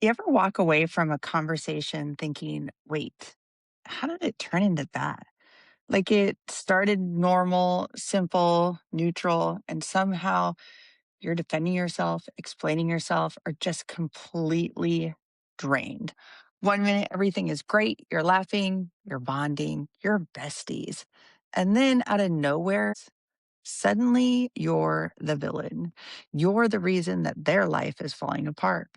You ever walk away from a conversation thinking, wait, how did it turn into that? Like it started normal, simple, neutral, and somehow you're defending yourself, explaining yourself, or just completely drained. 1 minute, everything is great. You're laughing, you're bonding, you're besties. And then out of nowhere, suddenly you're the villain. You're the reason that their life is falling apart.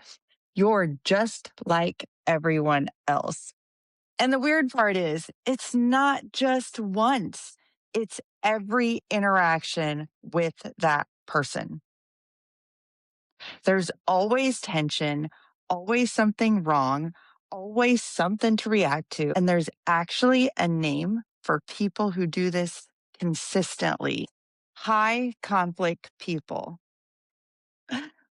You're just like everyone else. And the weird part is, it's not just once, it's every interaction with that person. There's always tension, always something wrong, always something to react to. And there's actually a name for people who do this consistently: high conflict people.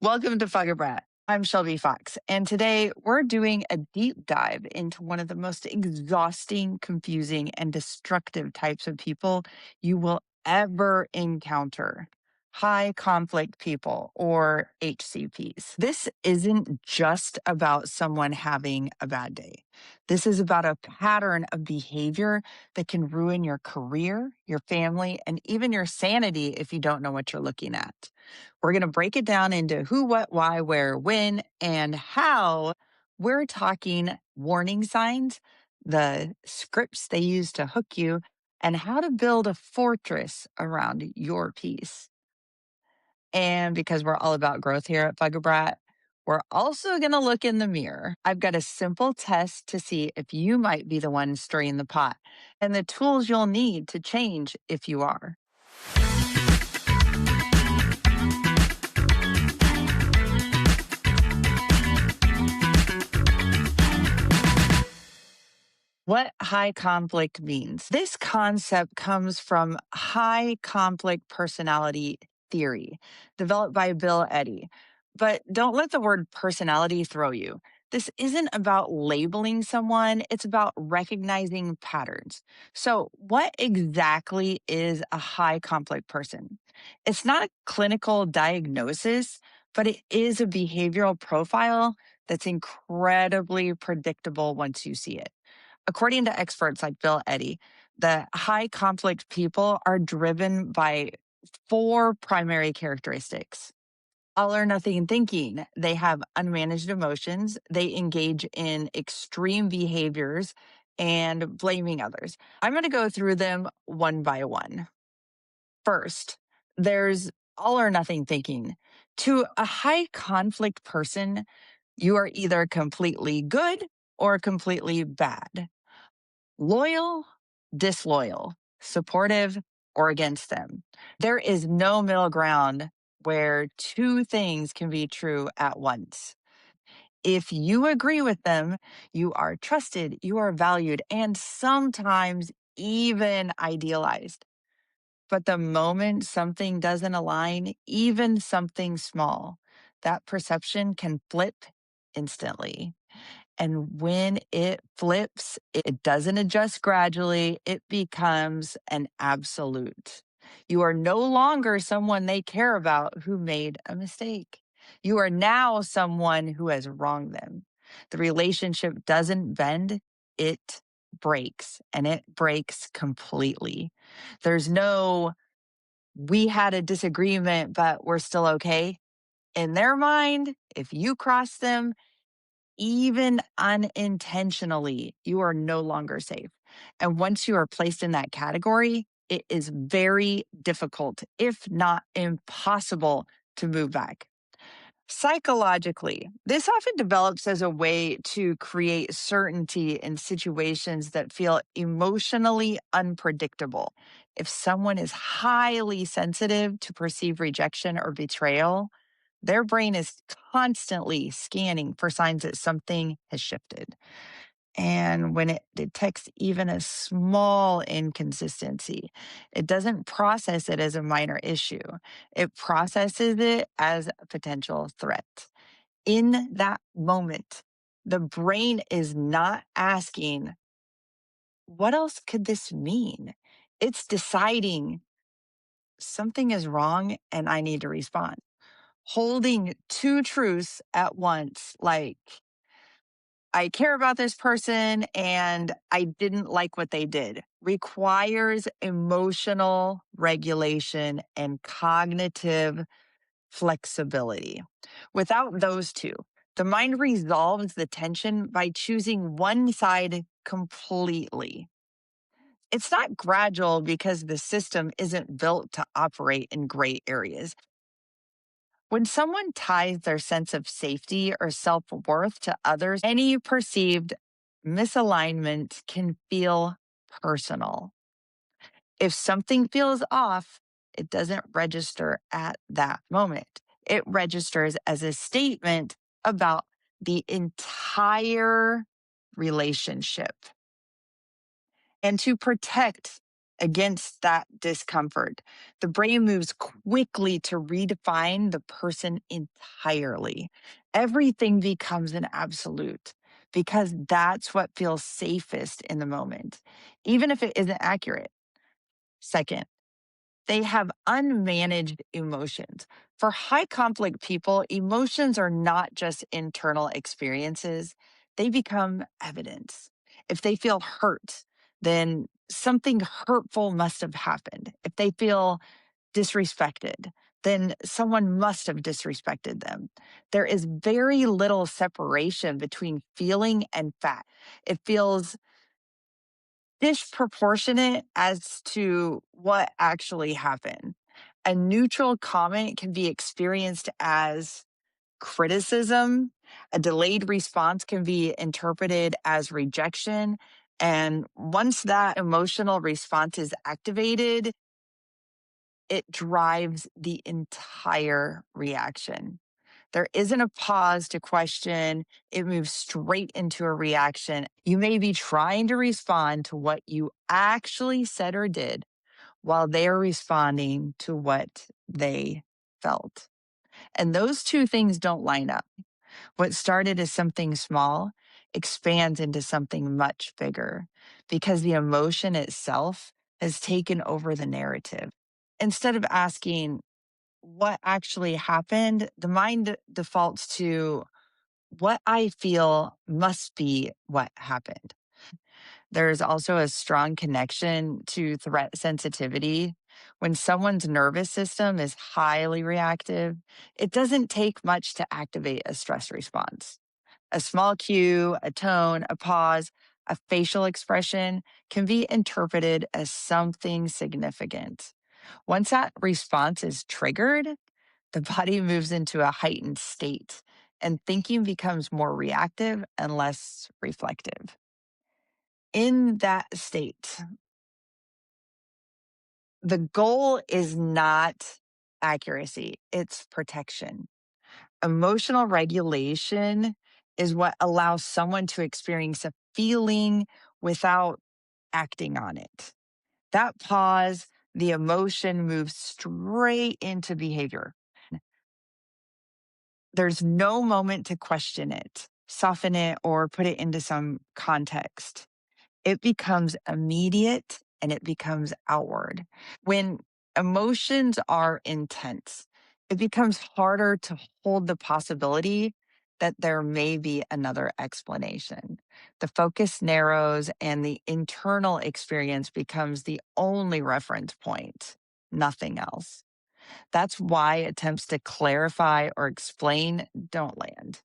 Welcome to FuggaBRAT. I'm Shelby Fox, and today we're doing a deep dive into one of the most exhausting, confusing, and destructive types of people you will ever encounter: high conflict people, or HCPs. This isn't just about someone having a bad day. This is about a pattern of behavior that can ruin your career, your family, and even your sanity if you don't know what you're looking at. We're going to break it down into who, what, why, where, when, and how. We're talking warning signs, the scripts they use to hook you, and how to build a fortress around your peace. And because we're all about growth here at FuggaBRAT, we're also going to look in the mirror. I've got a simple test to see if you might be the one stirring the pot, and the tools you'll need to change if you are. What high conflict means. This concept comes from high conflict personality theory, developed by Bill Eddy. But don't let the word personality throw you. This isn't about labeling someone, it's about recognizing patterns. So, what exactly is a high conflict person? It's not a clinical diagnosis, but it is a behavioral profile that's incredibly predictable once you see it. According to experts like Bill Eddy, the high conflict people are driven by four primary characteristics: all or nothing thinking. They have unmanaged emotions. They engage in extreme behaviors and blaming others. I'm going to go through them one by one. First, there's all or nothing thinking. To a high conflict person, you are either completely good or completely bad, loyal, disloyal, supportive, or against them. There is no middle ground where two things can be true at once. If you agree with them, you are trusted, you are valued, and sometimes even idealized. But the moment something doesn't align, even something small, that perception can flip instantly. And when it flips, it doesn't adjust gradually, it becomes an absolute. You are no longer someone they care about who made a mistake. You are now someone who has wronged them. The relationship doesn't bend, it breaks, and it breaks completely. There's no, we had a disagreement, but we're still okay. In their mind, if you cross them, even unintentionally, you are no longer safe. And once you are placed in that category, it is very difficult, if not impossible, to move back. Psychologically, this often develops as a way to create certainty in situations that feel emotionally unpredictable. If someone is highly sensitive to perceived rejection or betrayal, their brain is constantly scanning for signs that something has shifted. And when it detects even a small inconsistency, it doesn't process it as a minor issue. It processes it as a potential threat. In that moment, the brain is not asking, what else could this mean? It's deciding something is wrong and I need to respond. Holding two truths at once, like I care about this person and I didn't like what they did requires emotional regulation and cognitive flexibility. Without those two, the mind resolves the tension by choosing one side completely. It's not gradual because the system isn't built to operate in gray areas. When someone ties their sense of safety or self worth to others, any perceived misalignment can feel personal. If something feels off, it doesn't register at that moment. It registers as a statement about the entire relationship. And to protect against that discomfort, the brain moves quickly to redefine the person entirely. Everything becomes an absolute because that's what feels safest in the moment, even if it isn't accurate. Second, they have unmanaged emotions. For high conflict people, emotions are not just internal experiences, they become evidence. If they feel hurt, then something hurtful must have happened. If they feel disrespected, then someone must have disrespected them. There is very little separation between feeling and fact. It feels disproportionate as to what actually happened. A neutral comment can be experienced as criticism. A delayed response can be interpreted as rejection. And once that emotional response is activated, it drives the entire reaction. There isn't a pause to question. It moves straight into a reaction. You may be trying to respond to what you actually said or did while they're responding to what they felt. And those two things don't line up. What started as something small expands into something much bigger because the emotion itself has taken over the narrative. Instead of asking, what actually happened, the mind defaults to what I feel must be what happened. There's also a strong connection to threat sensitivity. When someone's nervous system is highly reactive, it doesn't take much to activate a stress response. A small cue, a tone, a pause, a facial expression can be interpreted as something significant. Once that response is triggered, the body moves into a heightened state and thinking becomes more reactive and less reflective. In that state, the goal is not accuracy, it's protection. Emotional regulation is what allows someone to experience a feeling without acting on it. That pause, the emotion moves straight into behavior. There's no moment to question it, soften it, or put it into some context. It becomes immediate and it becomes outward. When emotions are intense, it becomes harder to hold the possibility that there may be another explanation. The focus narrows and the internal experience becomes the only reference point, nothing else. That's why attempts to clarify or explain don't land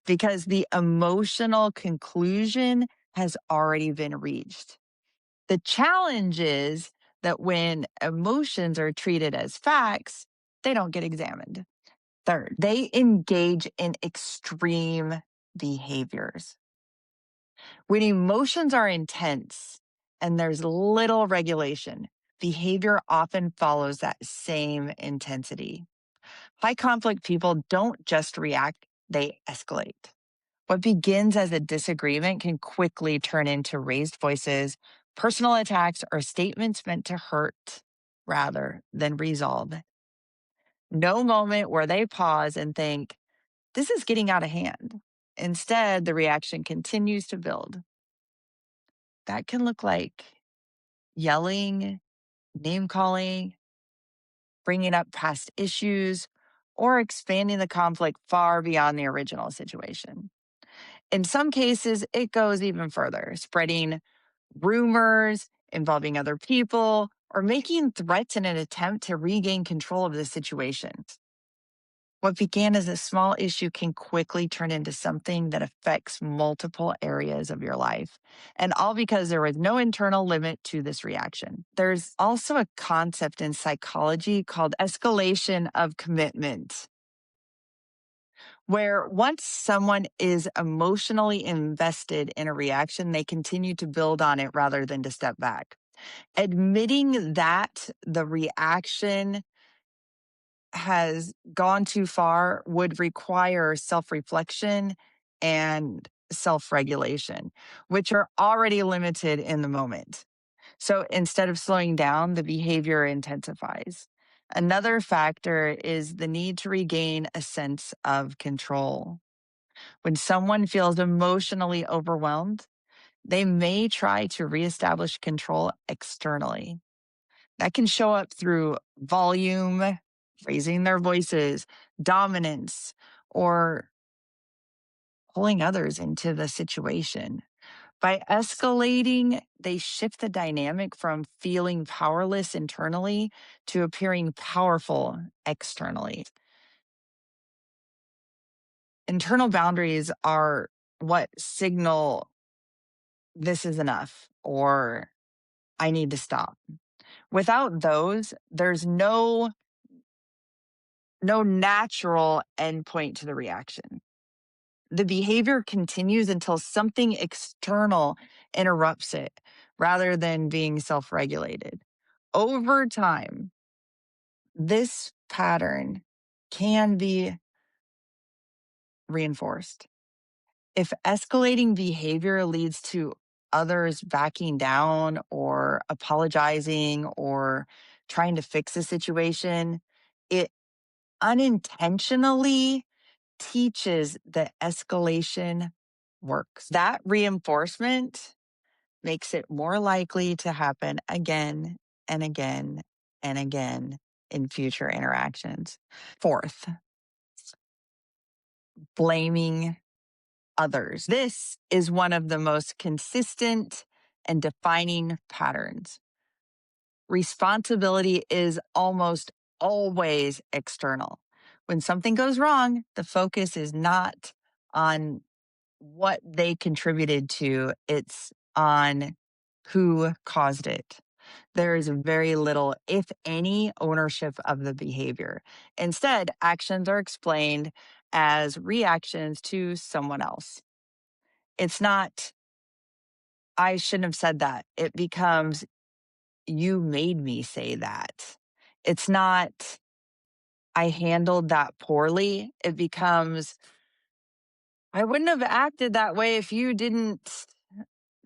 because the emotional conclusion has already been reached. The challenge is that when emotions are treated as facts, they don't get examined. Third, they engage in extreme behaviors. When emotions are intense and there's little regulation, behavior often follows that same intensity. High conflict people don't just react, they escalate. What begins as a disagreement can quickly turn into raised voices, personal attacks, or statements meant to hurt rather than resolve. No moment where they pause and think, this is getting out of hand. Instead, the reaction continues to build. That can look like yelling, name calling, bringing up past issues, or expanding the conflict far beyond the original situation. In some cases, it goes even further, spreading rumors involving other people or making threats in an attempt to regain control of the situation. What began as a small issue can quickly turn into something that affects multiple areas of your life. And all because there was no internal limit to this reaction. There's also a concept in psychology called escalation of commitment, where once someone is emotionally invested in a reaction, they continue to build on it rather than to step back. Admitting that the reaction has gone too far would require self reflection and self regulation, which are already limited in the moment. So instead of slowing down, the behavior intensifies. Another factor is the need to regain a sense of control. When someone feels emotionally overwhelmed, they may try to reestablish control externally. That can show up through volume, raising their voices, dominance, or pulling others into the situation. By escalating, they shift the dynamic from feeling powerless internally to appearing powerful externally. Internal boundaries are what signal this is enough or I need to stop. Without those, there's no natural endpoint to the reaction. The behavior continues until something external interrupts it rather than being self regulated. Over time, this pattern can be reinforced. If escalating behavior leads to others backing down or apologizing or trying to fix a situation, it unintentionally teaches that escalation works. That reinforcement makes it more likely to happen again and again and again in future interactions. Fourth, blaming others. This is one of the most consistent and defining patterns. Responsibility is almost always external. When something goes wrong, the focus is not on what they contributed to, it's on who caused it. There is very little, if any, ownership of the behavior. Instead, actions are explained as reactions to someone else. It's not, I shouldn't have said that. It becomes, you made me say that. It's not, I handled that poorly. It becomes, I wouldn't have acted that way if you didn't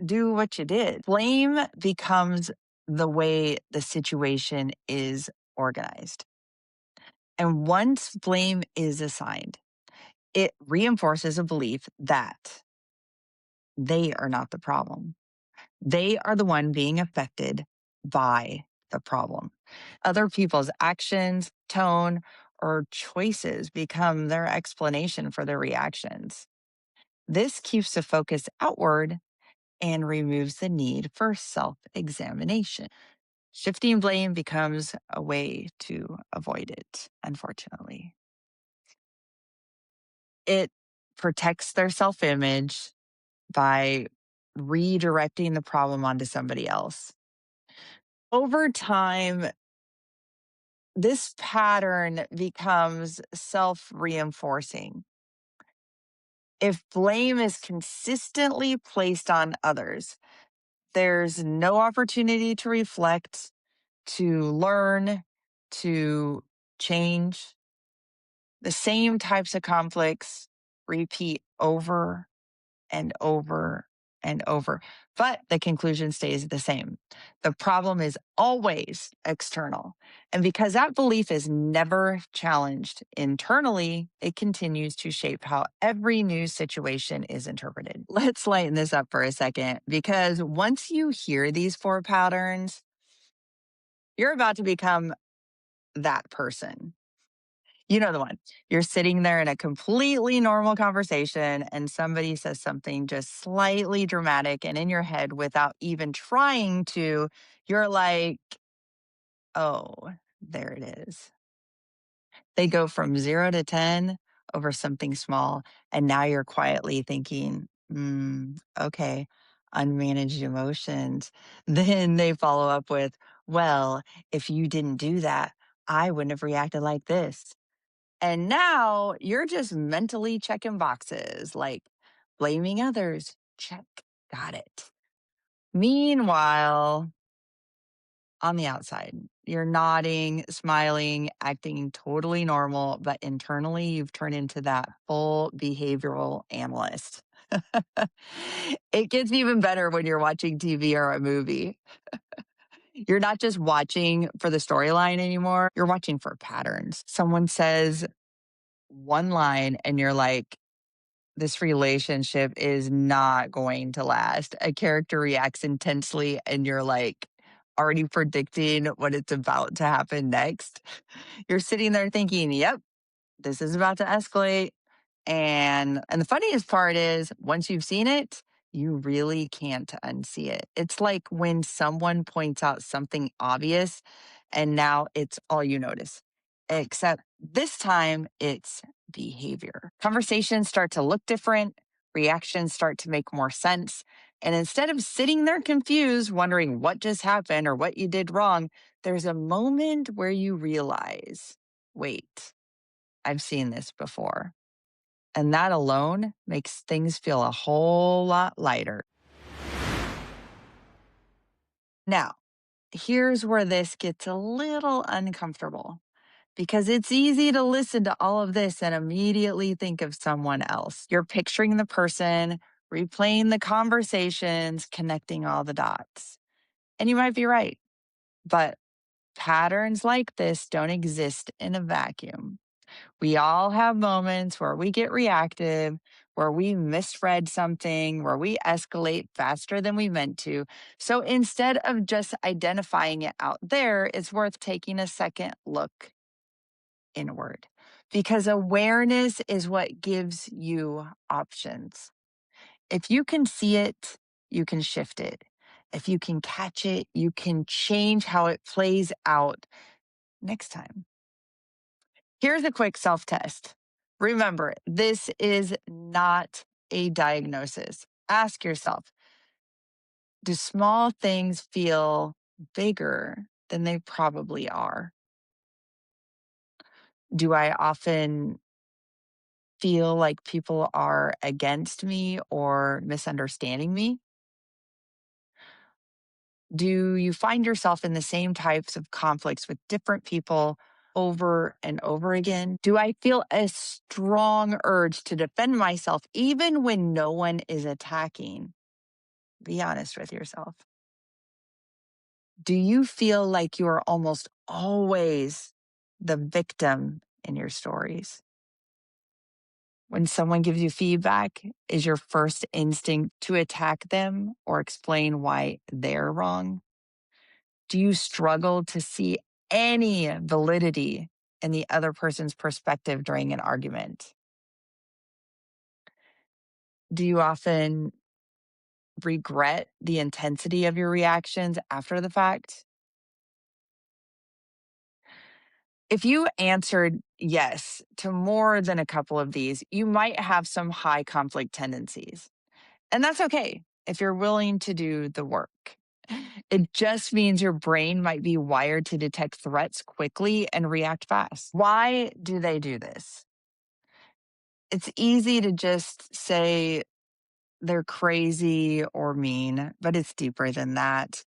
do what you did. Blame becomes the way the situation is organized. And once blame is assigned, it reinforces a belief that they are not the problem. They are the one being affected by the problem. Other people's actions, tone, or choices become their explanation for their reactions. This keeps the focus outward and removes the need for self examination. Shifting blame becomes a way to avoid it, unfortunately. It protects their self image by redirecting the problem onto somebody else. Over time, this pattern becomes self reinforcing. If blame is consistently placed on others, there's no opportunity to reflect, to learn, to change. The same types of conflicts repeat over and over and over, but the conclusion stays the same. The problem is always external. And because that belief is never challenged internally, it continues to shape how every new situation is interpreted. Let's lighten this up for a second, because once you hear these four patterns, you're about to become that person. You know the one. You're sitting there in a completely normal conversation and somebody says something just slightly dramatic, and in your head, without even trying to, you're like, "Oh, there it is." They go from 0 to 10 over something small, and now you're quietly thinking, okay, unmanaged emotions." Then they follow up with, "Well, if you didn't do that, I wouldn't have reacted like this." And now you're just mentally checking boxes like blaming others. Check. Got it. Meanwhile, on the outside, you're nodding, smiling, acting totally normal, but internally you've turned into that full behavioral analyst. It gets even better when you're watching TV or a movie. You're not just watching for the storyline anymore, you're watching for patterns. Someone says one line and you're like, this relationship is not going to last. A character reacts intensely and you're like already predicting what it's about to happen next. You're sitting there thinking, yep, this is about to escalate. And the funniest part is once you've seen it, you really can't unsee it. It's like when someone points out something obvious and now it's all you notice. Except this time it's behavior. Conversations start to look different, reactions start to make more sense. And instead of sitting there confused, wondering what just happened or what you did wrong, there's a moment where you realize, wait, I've seen this before. And that alone makes things feel a whole lot lighter. Now, here's where this gets a little uncomfortable because it's easy to listen to all of this and immediately think of someone else. You're picturing the person, replaying the conversations, connecting all the dots. And you might be right, but patterns like this don't exist in a vacuum. We all have moments where we get reactive, where we misread something, where we escalate faster than we meant to. So instead of just identifying it out there, it's worth taking a second look inward because awareness is what gives you options. If you can see it, you can shift it. If you can catch it, you can change how it plays out next time. Here's a quick self test. Remember, this is not a diagnosis. Ask yourself, do small things feel bigger than they probably are? Do I often feel like people are against me or misunderstanding me? Do you find yourself in the same types of conflicts with different people over and over again? Do I feel a strong urge to defend myself even when no one is attacking? Be honest with yourself. Do you feel like you are almost always the victim in your stories? When someone gives you feedback, is your first instinct to attack them or explain why they're wrong? Do you struggle to see any validity in the other person's perspective during an argument? Do you often regret the intensity of your reactions after the fact? If you answered yes to more than a couple of these, you might have some high conflict tendencies. And that's okay if you're willing to do the work. It just means your brain might be wired to detect threats quickly and react fast. Why do they do this? It's easy to just say they're crazy or mean, but it's deeper than that.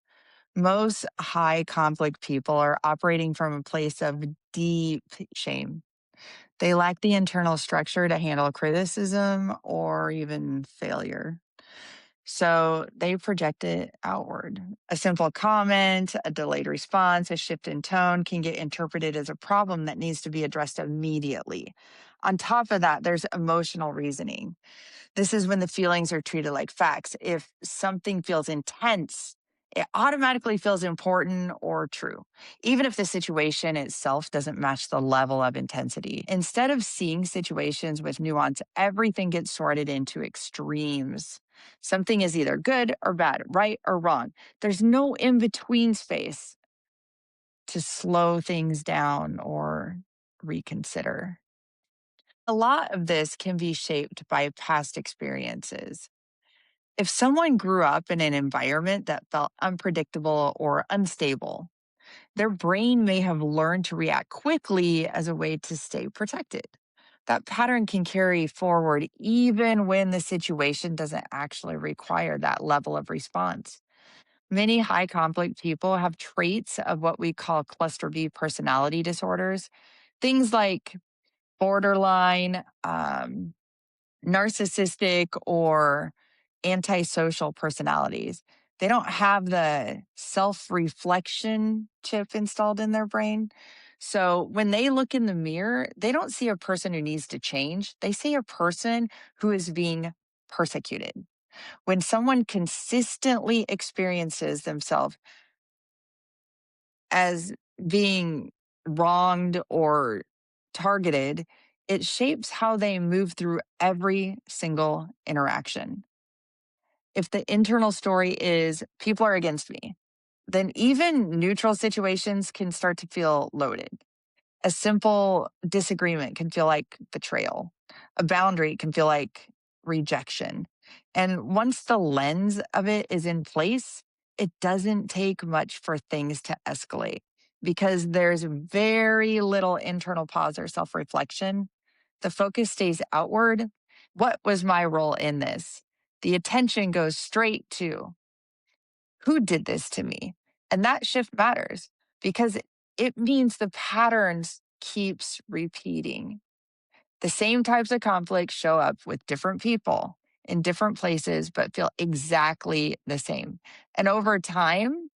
Most high conflict people are operating from a place of deep shame. They lack the internal structure to handle criticism or even failure. So they project it outward. A simple comment, a delayed response, a shift in tone can get interpreted as a problem that needs to be addressed immediately. On top of that, there's emotional reasoning. This is when the feelings are treated like facts. If something feels intense, It automatically feels important or true, even if the situation itself doesn't match the level of intensity. Instead of seeing situations with nuance, everything gets sorted into extremes. Something is either good or bad, right or wrong. There's no in between space to slow things down or reconsider. A lot of this can be shaped by past experiences. If someone grew up in an environment that felt unpredictable or unstable, their brain may have learned to react quickly as a way to stay protected. That pattern can carry forward even when the situation doesn't actually require that level of response. Many high conflict people have traits of what we call cluster B personality disorders, things like borderline, narcissistic, or antisocial personalities. They don't have the self reflection chip installed in their brain. So when they look in the mirror, they don't see a person who needs to change. They see a person who is being persecuted. When someone consistently experiences themselves as being wronged or targeted, it shapes how they move through every single interaction. If the internal story is people are against me, then even neutral situations can start to feel loaded. A simple disagreement can feel like betrayal. A boundary can feel like rejection. And once the lens of it is in place, it doesn't take much for things to escalate because there's very little internal pause or self reflection. The focus stays outward. What was my role in this? The attention goes straight to who did this to me? And that shift matters because it means the patterns keeps repeating. The same types of conflicts show up with different people in different places, but feel exactly the same. And over time,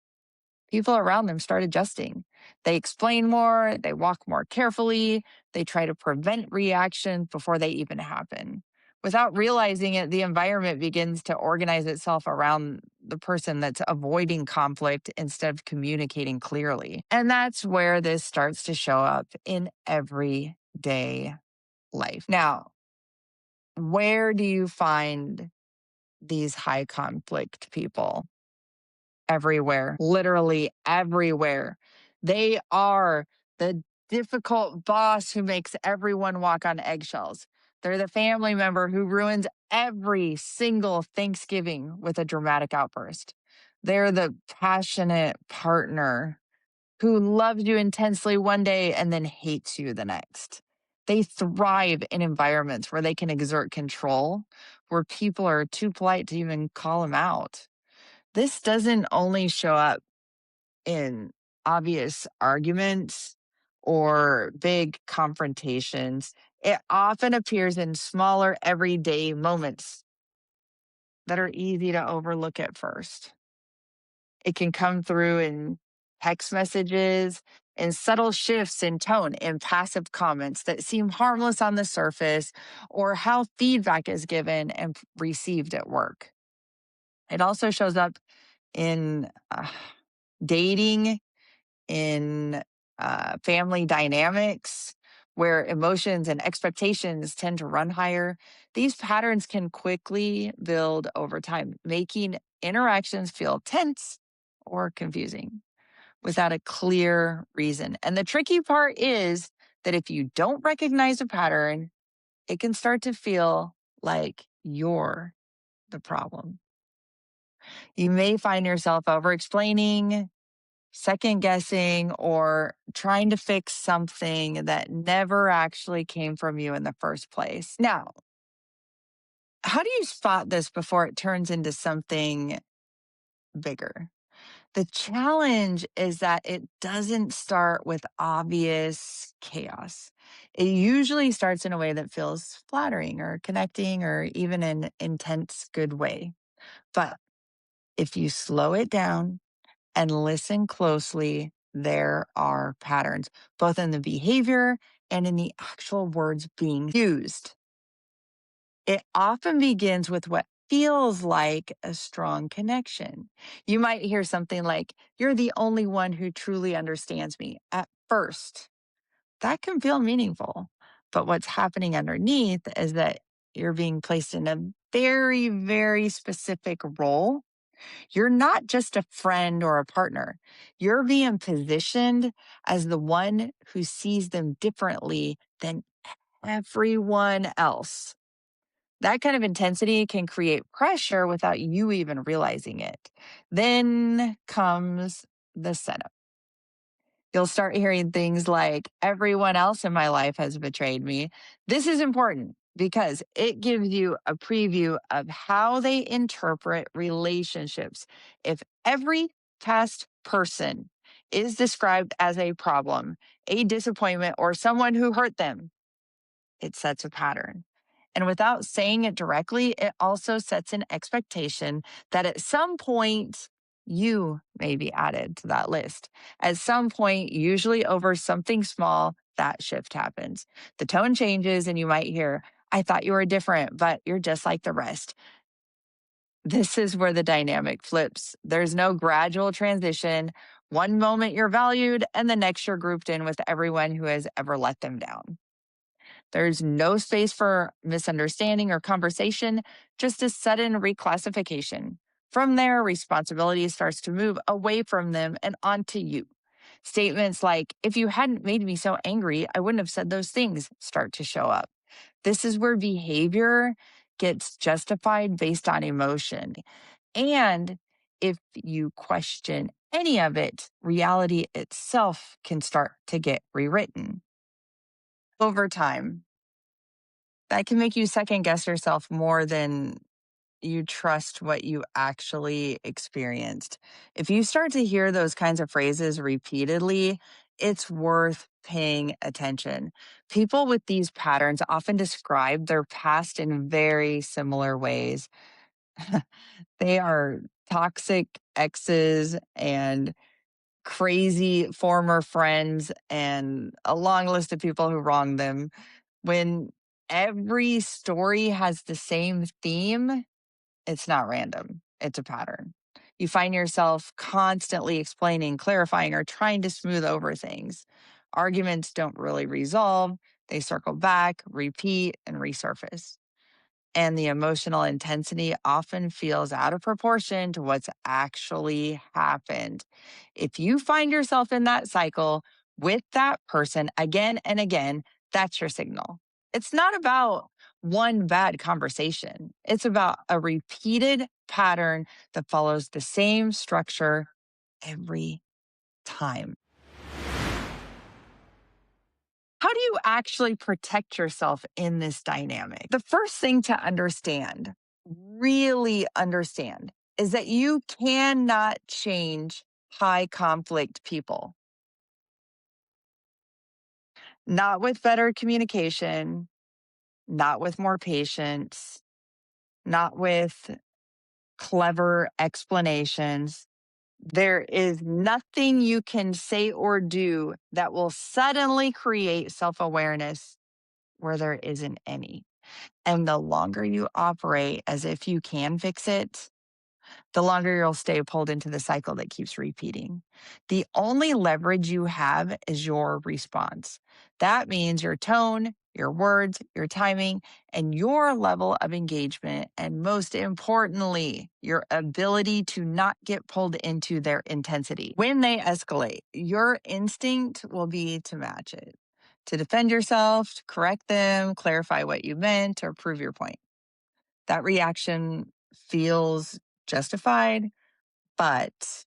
people around them start adjusting. They explain more, they walk more carefully, they try to prevent reactions before they even happen. Without realizing it, the environment begins to organize itself around the person that's avoiding conflict instead of communicating clearly. And that's where this starts to show up in everyday life. Now, where do you find these high conflict people? Everywhere, literally everywhere. They are the difficult boss who makes everyone walk on eggshells. They're the family member who ruins every single Thanksgiving with a dramatic outburst. They're the passionate partner who loves you intensely one day and then hates you the next. They thrive in environments where they can exert control, where people are too polite to even call them out. This doesn't only show up in obvious arguments or big confrontations. It often appears in smaller everyday moments that are easy to overlook at first. It can come through in text messages, in subtle shifts in tone, in passive comments that seem harmless on the surface, or how feedback is given and received at work. It also shows up in dating, in family dynamics, where emotions and expectations tend to run higher. These patterns can quickly build over time, making interactions feel tense or confusing without a clear reason. And the tricky part is that if you don't recognize a pattern, it can start to feel like you're the problem. You may find yourself over explaining, second guessing, or trying to fix something that never actually came from you in the first place. Now, how do you spot this before it turns into something bigger? The challenge is that it doesn't start with obvious chaos. It usually starts in a way that feels flattering or connecting or even an intense good way. But if you slow it down and listen closely, there are patterns, both in the behavior and in the actual words being used. It often begins with what feels like a strong connection. You might hear something like, "You're the only one who truly understands me." At first, that can feel meaningful. But what's happening underneath is that you're being placed in a very, very specific role. You're not just a friend or a partner. You're being positioned as the one who sees them differently than everyone else. That kind of intensity can create pressure without you even realizing it. Then comes the setup. You'll start hearing things like, "Everyone else in my life has betrayed me." This is important because it gives you a preview of how they interpret relationships. If every past person is described as a problem, a disappointment, or someone who hurt them, it sets a pattern. And without saying it directly, it also sets an expectation that at some point, you may be added to that list. At some point, usually over something small, that shift happens. The tone changes, and you might hear, "I thought you were different, but you're just like the rest." This is where the dynamic flips. There's no gradual transition. One moment you're valued, and the next you're grouped in with everyone who has ever let them down. There's no space for misunderstanding or conversation, just a sudden reclassification. From there, responsibility starts to move away from them and onto you. Statements like, "If you hadn't made me so angry, I wouldn't have said those things," start to show up. This is where behavior gets justified based on emotion. And if you question any of it, reality itself can start to get rewritten. Over time, that can make you second guess yourself more than you trust what you actually experienced. If you start to hear those kinds of phrases repeatedly, it's worth paying attention. People with these patterns often describe their past in very similar ways. They are toxic exes and crazy former friends and a long list of people who wronged them. When every story has the same theme, it's not random, it's a pattern. You find yourself constantly explaining, clarifying, or trying to smooth over things. Arguments don't really resolve, they circle back, repeat, and resurface. And the emotional intensity often feels out of proportion to what's actually happened. If you find yourself in that cycle with that person again and again, that's your signal. It's not about one bad conversation, it's about a repeated pattern that follows the same structure every time. How do you actually protect yourself in this dynamic? The first thing to understand, really understand, is that you cannot change high conflict people. Not with better communication, not with more patience, not with clever explanations. There is nothing you can say or do that will suddenly create self awareness where there isn't any. And the longer you operate as if you can fix it, the longer you'll stay pulled into the cycle that keeps repeating. The only leverage you have is your response. That means your tone, your words, your timing, and your level of engagement. And most importantly, your ability to not get pulled into their intensity. When they escalate, your instinct will be to match it, to defend yourself, to correct them, clarify what you meant, or prove your point. That reaction feels justified, but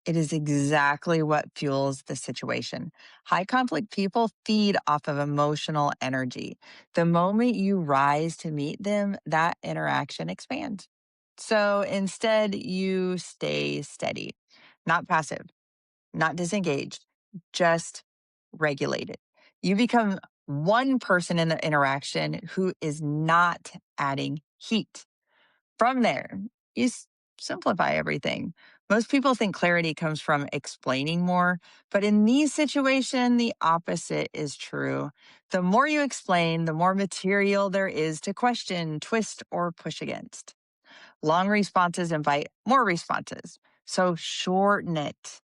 it is exactly what fuels the situation. High conflict people feed off of emotional energy. The moment you rise to meet them, that interaction expands. So instead, you stay steady, not passive, not disengaged, just regulated. You become one person in the interaction who is not adding heat. From there, you simplify everything. Most people think clarity comes from explaining more, but in these situations, the opposite is true. The more you explain, the more material there is to question, twist, or push against. Long responses invite more responses. So shorten it.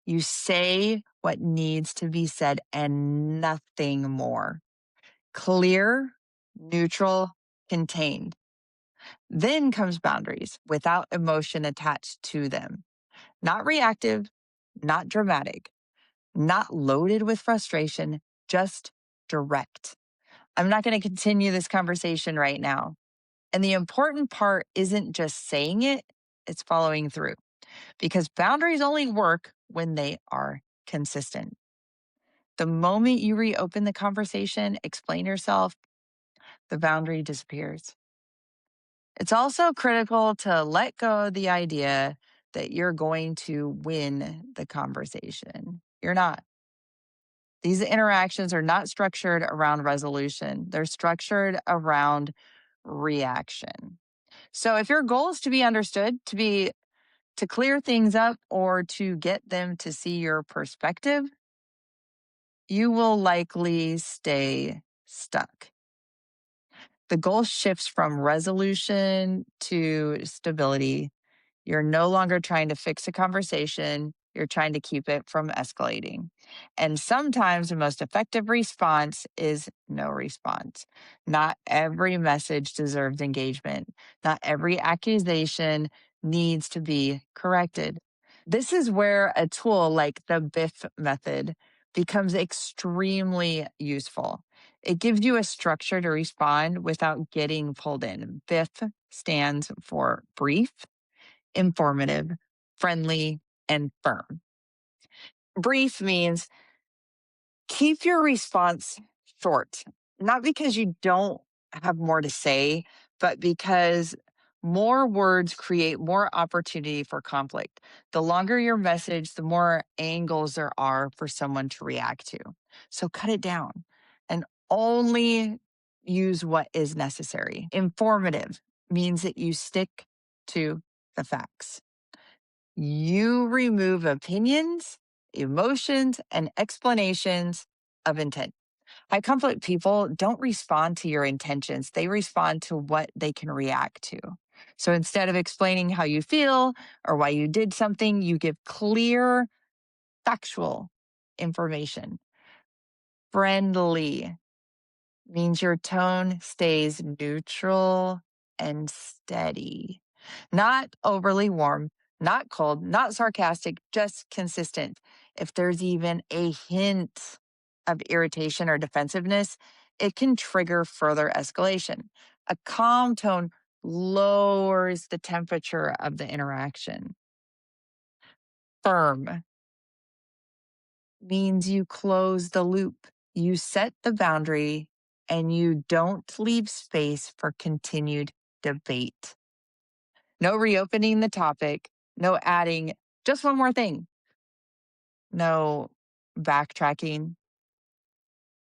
You say what needs to be said and nothing more. Clear, neutral, contained. Then comes boundaries without emotion attached to them. Not reactive, not dramatic, not loaded with frustration, just direct. I'm not going to continue this conversation right now. And the important part isn't just saying it, it's following through because boundaries only work when they are consistent. The moment you reopen the conversation, explain yourself, the boundary disappears. It's also critical to let go of the idea that you're going to win the conversation. You're not. These interactions are not structured around resolution, they're structured around reaction. So if your goal is to be understood, to clear things up or to get them to see your perspective, you will likely stay stuck. The goal shifts from resolution to stability. You're no longer trying to fix a conversation, you're trying to keep it from escalating. And sometimes the most effective response is no response. Not every message deserves engagement, not every accusation needs to be corrected. This is where a tool like the BIFF method becomes extremely useful. It gives you a structure to respond without getting pulled in. BIFF stands for brief, informative, friendly, and firm. Brief means keep your response short, not because you don't have more to say, but because more words create more opportunity for conflict. The longer your message, the more angles there are for someone to react to. So cut it down and only use what is necessary. Informative means that you stick to the facts. You remove opinions, emotions, and explanations of intent. High conflict people don't respond to your intentions, they respond to what they can react to. So instead of explaining how you feel or why you did something, you give clear, factual information. Friendly means your tone stays neutral and steady, not overly warm, not cold, not sarcastic, just consistent. If there's even a hint of irritation or defensiveness, it can trigger further escalation. A calm tone lowers the temperature of the interaction. Firm means you close the loop, you set the boundary, and you don't leave space for continued debate. No reopening the topic, no adding just one more thing, no backtracking.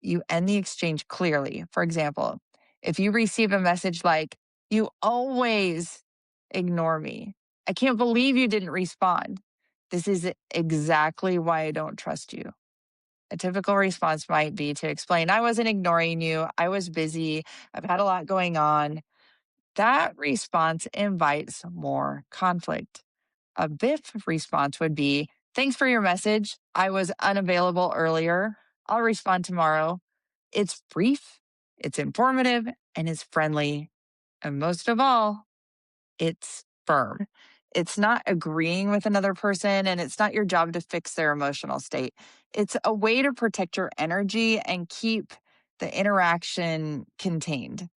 You end the exchange clearly. For example, if you receive a message like, "You always ignore me. I can't believe you didn't respond. This is exactly why I don't trust you." A typical response might be to explain, "I wasn't ignoring you. I was busy. I've had a lot going on." That response invites more conflict. A BIFF response would be, "Thanks for your message. I was unavailable earlier. I'll respond tomorrow." It's brief, it's informative, and it's friendly. And most of all, it's firm. It's not agreeing with another person, and it's not your job to fix their emotional state. It's a way to protect your energy and keep the interaction contained.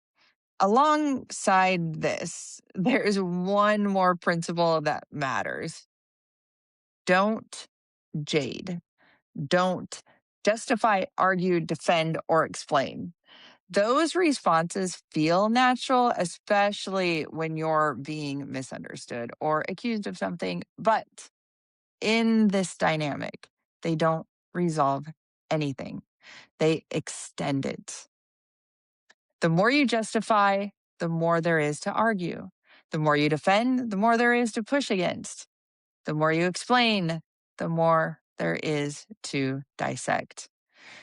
Alongside this, there's one more principle that matters. Don't jade. Don't justify, argue, defend, or explain. Those responses feel natural, especially when you're being misunderstood or accused of something. But in this dynamic, they don't resolve anything, they extend it. The more you justify, the more there is to argue. The more you defend, the more there is to push against. The more you explain, the more there is to dissect.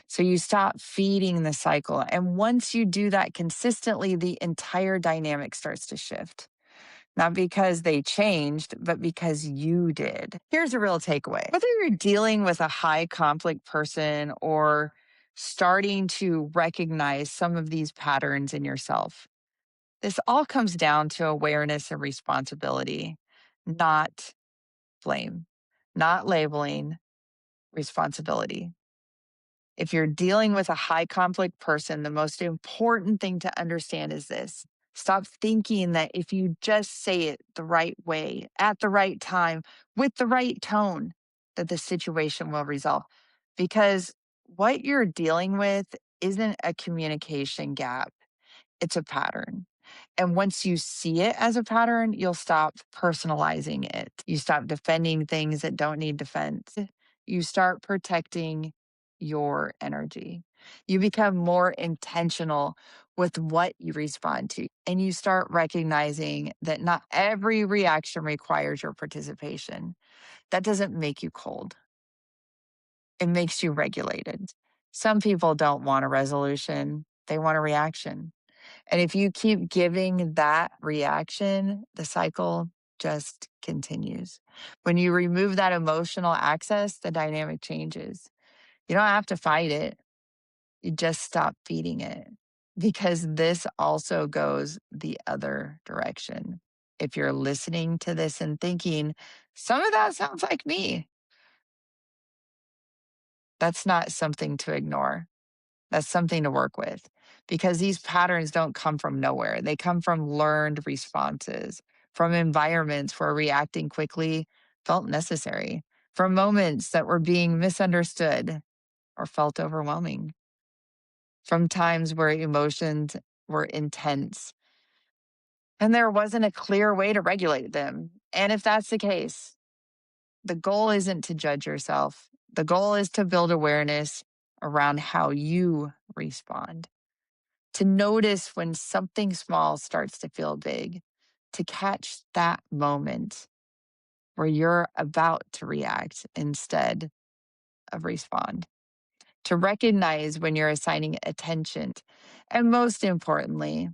So you stop feeding the cycle. And once you do that consistently, the entire dynamic starts to shift. not because they changed, but because you did. Here's a real takeaway. Whether you're dealing with a high conflict person or starting to recognize some of these patterns in yourself, this all comes down to awareness and responsibility, not blame, not labeling, responsibility. If you're dealing with a high conflict person, the most important thing to understand is this: stop thinking that if you just say it the right way, at the right time, with the right tone, that the situation will resolve. Because what you're dealing with isn't a communication gap, it's a pattern. And once you see it as a pattern, you'll stop personalizing it. You stop defending things that don't need defense. You start protecting your energy. You become more intentional with what you respond to. And you start recognizing that not every reaction requires your participation. That doesn't make you cold, it makes you regulated. Some people don't want a resolution, they want a reaction. And if you keep giving that reaction, the cycle just continues. When you remove that emotional access, the dynamic changes. You don't have to fight it, you just stop feeding it. Because this also goes the other direction. If you're listening to this and thinking, some of that sounds like me, that's not something to ignore. That's something to work with, because these patterns don't come from nowhere. They come from learned responses, from environments where reacting quickly felt necessary, from moments that were being misunderstood or felt overwhelming, from times where emotions were intense and there wasn't a clear way to regulate them. And if that's the case, the goal isn't to judge yourself. The goal is to build awareness around how you respond, to notice when something small starts to feel big, to catch that moment where you're about to react instead of respond, to recognize when you're assigning attention, and most importantly,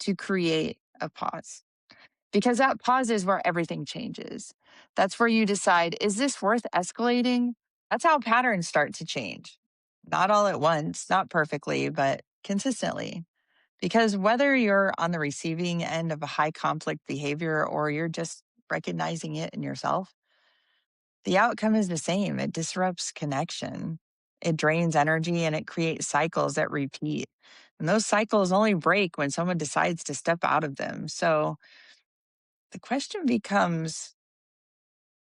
to create a pause. Because that pause is where everything changes. That's where you decide, is this worth escalating? That's how patterns start to change. Not all at once, not perfectly, but consistently. Because whether you're on the receiving end of a high conflict behavior or you're just recognizing it in yourself, the outcome is the same. It disrupts connection, it drains energy, and it creates cycles that repeat. And those cycles only break when someone decides to step out of them. So the question becomes,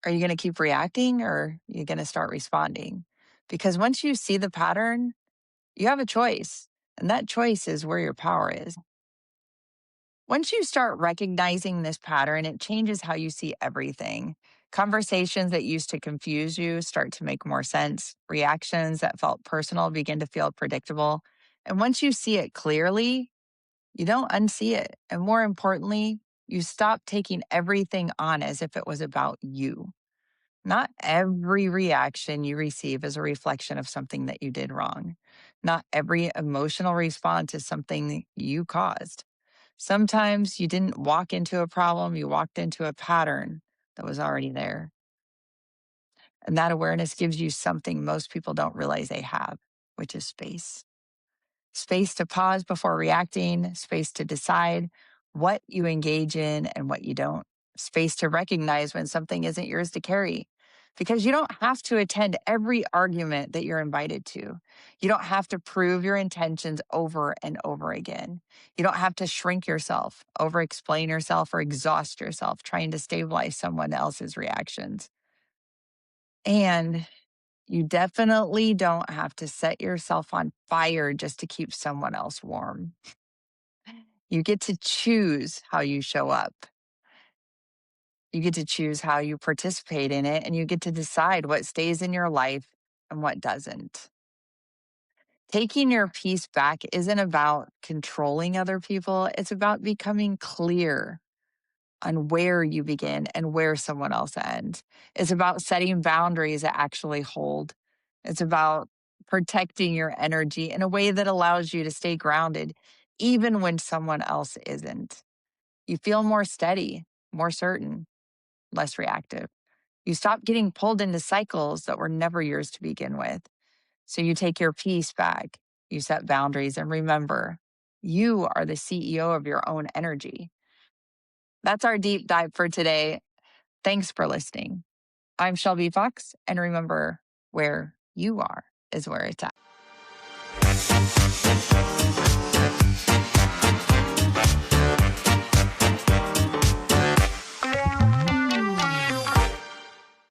are you going to keep reacting or are you going to start responding? Because once you see the pattern, you have a choice. And that choice is where your power is. Once you start recognizing this pattern, it changes how you see everything. Conversations that used to confuse you start to make more sense. Reactions that felt personal begin to feel predictable. And once you see it clearly, you don't unsee it. And more importantly, you stop taking everything on as if it was about you. Not every reaction you receive is a reflection of something that you did wrong. Not every emotional response is something you caused. Sometimes you didn't walk into a problem, you walked into a pattern that was already there. And that awareness gives you something most people don't realize they have, which is space. Space to pause before reacting, space to decide what you engage in and what you don't, space to recognize when something isn't yours to carry. Because you don't have to attend every argument that you're invited to. You don't have to prove your intentions over and over again. You don't have to shrink yourself, over explain yourself, or exhaust yourself trying to stabilize someone else's reactions. And you definitely don't have to set yourself on fire just to keep someone else warm. You get to choose how you show up. You get to choose how you participate in it, and you get to decide what stays in your life and what doesn't. Taking your peace back isn't about controlling other people, it's about becoming clear on where you begin and where someone else ends. It's about setting boundaries that actually hold. It's about protecting your energy in a way that allows you to stay grounded, even when someone else isn't. You feel more steady. more certain, less reactive. You stop getting pulled into cycles that were never yours to begin with. So you take your peace back, you set boundaries, and remember, you are the CEO of your own energy. That's our deep dive for today. Thanks for listening. I'm Shelby Fox, and remember, where you are is where it's at.